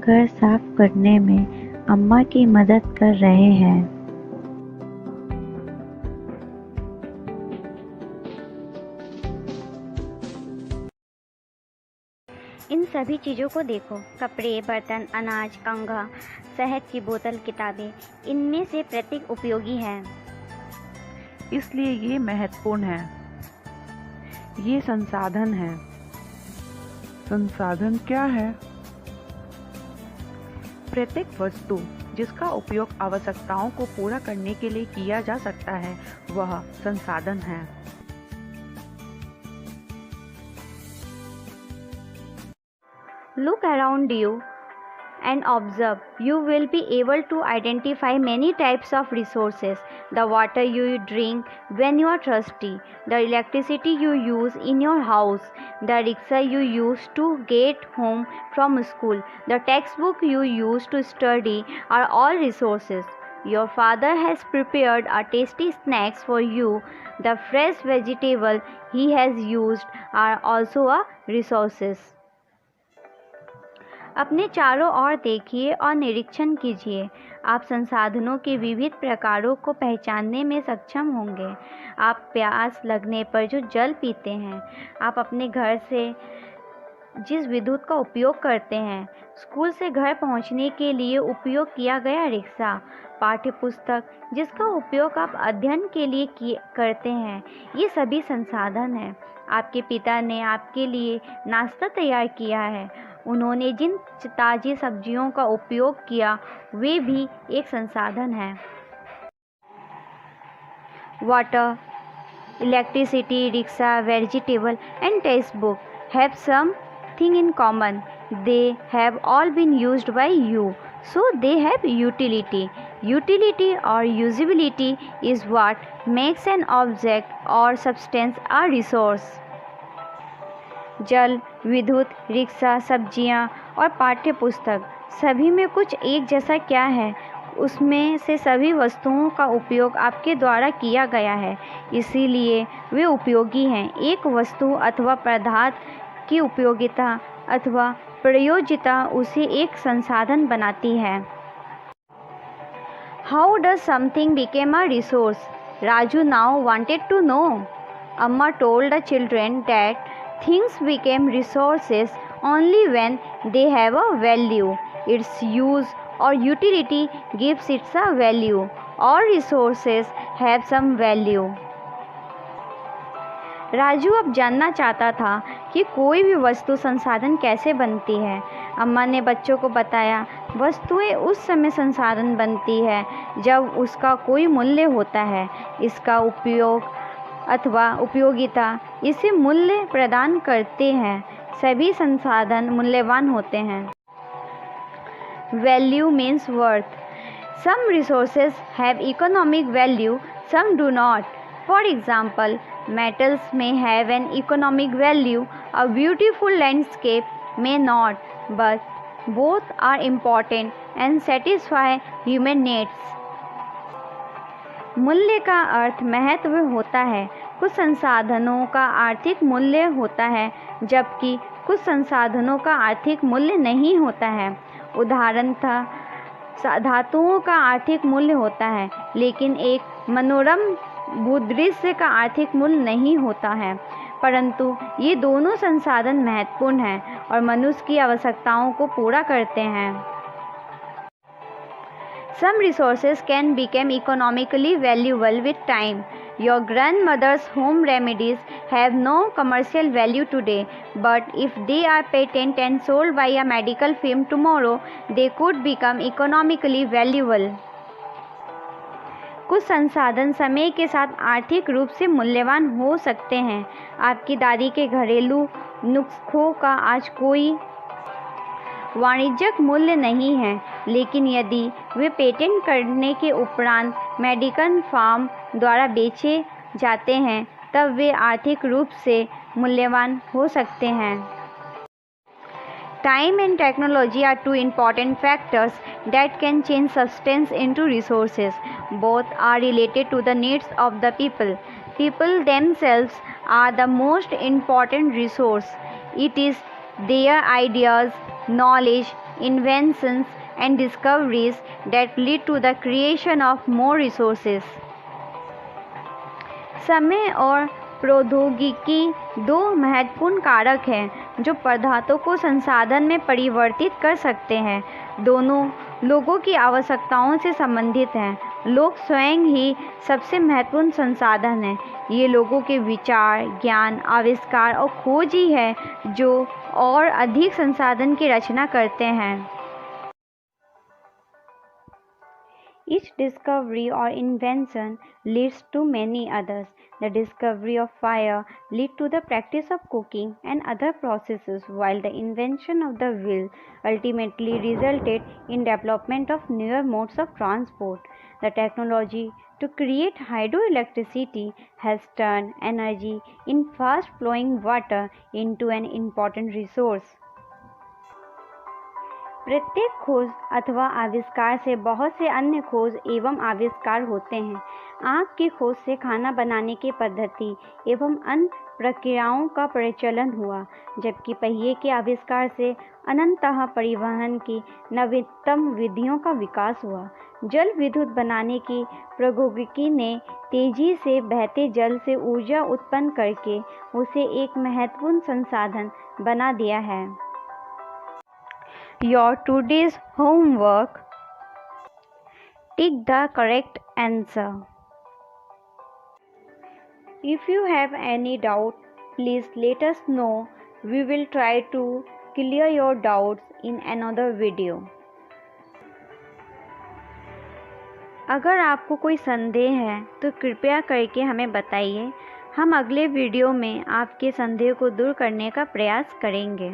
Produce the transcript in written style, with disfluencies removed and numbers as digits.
घर साफ करने में अम्मा की मदद कर रहे हैं। इन सभी चीज़ों को देखो, कपड़े, बर्तन, अनाज, कंघा, शहद की बोतल, किताबें, इनमें से प्रत्येक उपयोगी है, इसलिए ये महत्वपूर्ण है। ये संसाधन है। संसाधन क्या है? प्रत्येक वस्तु जिसका उपयोग आवश्यकताओं को पूरा करने के लिए किया जा सकता है वह संसाधन है। Look around you and observe. You will be able to identify many types of resources. The water you drink when you are thirsty, the electricity you use in your house, the rickshaw you use to get home from school, the textbook you use to study are all resources. Your father has prepared a tasty snacks for you. The fresh vegetable he has used are also a resources. अपने चारों ओर देखिए और निरीक्षण कीजिए। आप संसाधनों के विविध प्रकारों को पहचानने में सक्षम होंगे। आप प्यास लगने पर जो जल पीते हैं, आप अपने घर से जिस विद्युत का उपयोग करते हैं, स्कूल से घर पहुंचने के लिए उपयोग किया गया रिक्शा, पाठ्य पुस्तक जिसका उपयोग आप अध्ययन के लिए करते हैं, ये सभी संसाधन हैं। आपके पिता ने आपके लिए नाश्ता तैयार किया है, उन्होंने जिन ताज़ी सब्जियों का उपयोग किया वे भी एक संसाधन है। Water, electricity, rickshaw, vegetable and text book have something in common. They have all been used by you, so they have utility. Utility or usability is what makes an object or substance a resource. जल, विद्युत, rickshaw, सब्जियां और पाठ्य पुस्तक सभी में कुछ एक जैसा क्या है? उसमें से सभी वस्तुओं का उपयोग आपके द्वारा किया गया है, इसीलिए वे उपयोगी हैं। एक वस्तु अथवा पदार्थ की उपयोगिता अथवा प्रयोज्यता उसे एक संसाधन बनाती है। How does something become a resource? Raju now wanted to know. Amma told the children that things became resources only when they have a value. Its use or utility gives it a value. All resources have some value. Raju अब जानना चाहता था कि कोई भी वस्तु संसाधन कैसे बनती है। अम्मा ने बच्चों को बताया, वस्तुएं उस समय संसाधन बनती है जब उसका कोई मूल्य होता है। इसका उपयोग अथवा उपयोगिता इसे मूल्य प्रदान करते हैं। सभी संसाधन मूल्यवान होते हैं। Value means worth. Some resources have economic value, some do not. For example, metals may have an economic value, a beautiful landscape may not, but both are important and satisfy human needs. मूल्य का अर्थ महत्व होता है। कुछ संसाधनों का आर्थिक मूल्य होता है, जबकि कुछ संसाधनों का आर्थिक मूल्य नहीं होता है। उदाहरणतः धातुओं का आर्थिक मूल्य होता है, लेकिन एक मनोरम भूदृश्य का आर्थिक मूल्य नहीं होता है। परंतु ये दोनों संसाधन महत्वपूर्ण हैं और मनुष्य की आवश्यकताओं को पूरा करते हैं। Some resources can become economically valuable with time. Your grandmother's home remedies have no commercial value today, but if they are patented and sold by a medical firm tomorrow, they could become economically valuable. कुछ संसाधन समय के साथ आर्थिक रूप से मूल्यवान हो सकते हैं। आपकी दादी के घरेलू नुस्खों का आज कोई वाणिज्यिक मूल्य नहीं है, लेकिन यदि वे पेटेंट करने के उपरांत मेडिकल फार्म द्वारा बेचे जाते हैं, तब वे आर्थिक रूप से मूल्यवान हो सकते हैं। Time and technology are two important factors that can change substance into resources. Both are related to the needs of the people. People themselves are the most important resource. It is their ideas, knowledge, inventions and discoveries that lead to the creation of more resources. समय और प्रौद्योगिकी दो महत्वपूर्ण कारक हैं जो पदार्थों को संसाधन में परिवर्तित कर सकते हैं। दोनों लोगों की आवश्यकताओं से संबंधित हैं। लोग स्वयं ही सबसे महत्वपूर्ण संसाधन हैं। ये लोगों के विचार, ज्ञान, आविष्कार और खोज ही है जो और अधिक संसाधन की रचना करते हैं। Each discovery or invention leads to many others. The discovery of fire led to the practice of cooking and other processes, while the invention of the wheel ultimately resulted in development of newer modes of transport. The technology to create hydroelectricity has turned energy in fast-flowing water into an important resource. प्रत्येक खोज अथवा आविष्कार से बहुत से अन्य खोज एवं आविष्कार होते हैं। आग की खोज से खाना बनाने की पद्धति एवं अन्य प्रक्रियाओं का प्रचलन हुआ, जबकि पहिए के आविष्कार से अनंतः परिवहन की नवीनतम विधियों का विकास हुआ। जल विद्युत बनाने की प्रौद्योगिकी ने तेजी से बहते जल से ऊर्जा उत्पन्न करके उसे एक महत्वपूर्ण संसाधन बना दिया है। Your today's homework. Tick the correct answer. If you have any doubt, please let us know. We will try to clear your doubts in another video. अगर आपको कोई संदेह है तो कृपया करके हमें बताइए। हम अगले वीडियो में आपके संदेह को दूर करने का प्रयास करेंगे।